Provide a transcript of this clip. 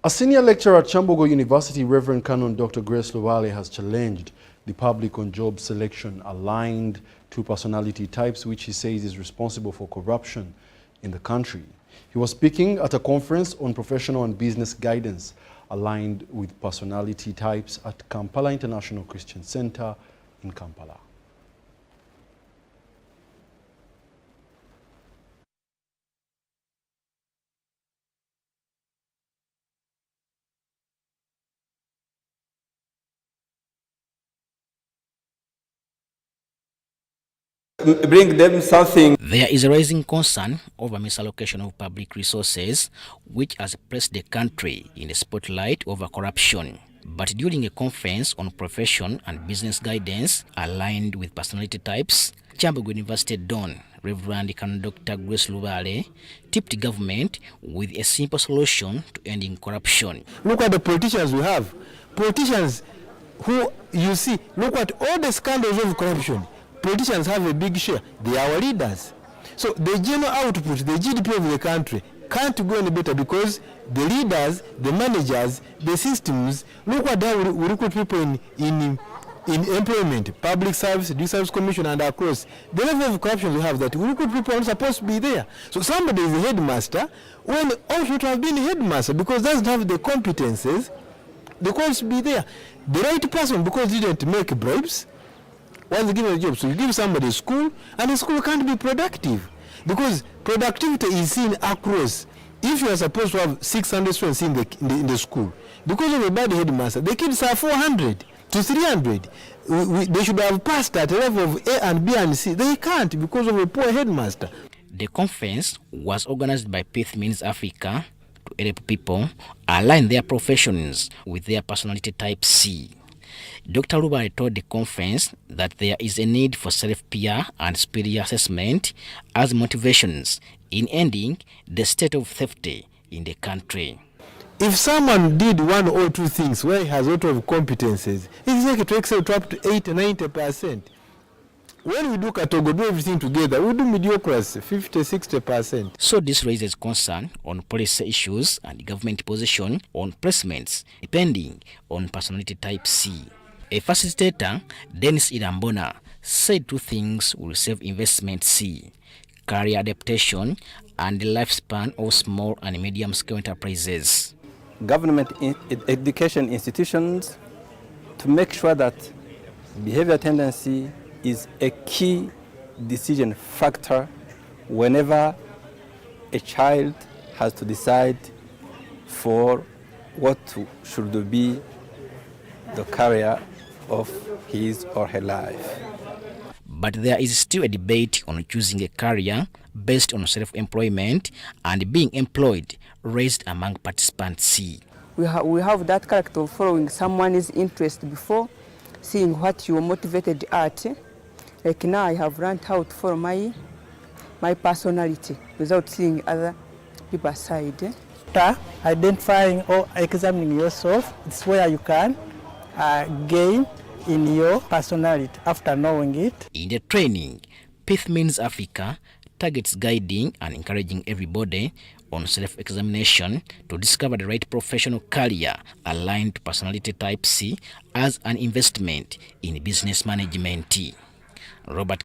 A senior lecturer at Kyambogo University, Reverend Canon Dr. Grace Lubale, has challenged the public on job selection aligned to personality types, which he says is responsible for corruption in the country. He was speaking at a conference on professional and business guidance aligned with personality types at Kampala International Christian Center in Kampala. Bring them something. There is a rising concern over misallocation of public resources, which has placed the country in the spotlight over corruption. But during a conference on profession and business guidance aligned with personality types, Kyambogo University Don, Reverend Canon Dr. Grace Lubale, tipped government with a simple solution to ending corruption. Look at the politicians we have. Politicians who, you see, look at all the scandals of corruption. Politicians have a big share. They are our leaders. So the general output, the GDP of the country, can't go any better because the leaders, the managers, the systems, look at how we recruit people in employment, public service, due service commission, and across. The level of corruption we have that we recruit people who are supposed to be there. So somebody is a headmaster when all should have been a headmaster because doesn't have the competences, the qualities to be there. The right person because he didn't make bribes. Once you give a job, so you give somebody a school, and the school can't be productive because productivity is seen across. If you are supposed to have 600 students in the school, because of a bad headmaster, the kids are 400 to 300. They should have passed at a level of A and B and C. They can't because of a poor headmaster. The conference was organized by Faith Means Africa to help people align their professions with their personality type C. Dr. Lubale told the conference that there is a need for self-peer and superior assessment as motivations in ending the state of theft in the country. If someone did one or two things where he has a lot of competences, it's like to excel to up to 80–90%. When we do category, do everything together, we do mediocracy, 50–60%. So this raises concern on policy issues and government position on placements depending on personality type C. A facilitator, Dennis Irambona, said two things will save investment C: career adaptation and the lifespan of small and medium-scale enterprises. Government education institutions to make sure that behavior tendency is a key decision factor whenever a child has to decide for what should be the career of his or her life. But there is still a debate on choosing a career based on self-employment and being employed raised among participants C. We have that character of following someone's interest before seeing what you are motivated at. Like now I have learned how to follow my personality without seeing other people's side. Identifying or examining yourself, it's where you can gain in your personality after knowing it. In the training, Faith Means Africa targets guiding and encouraging everybody on self-examination to discover the right professional career aligned to personality type C as an investment in business management. Robert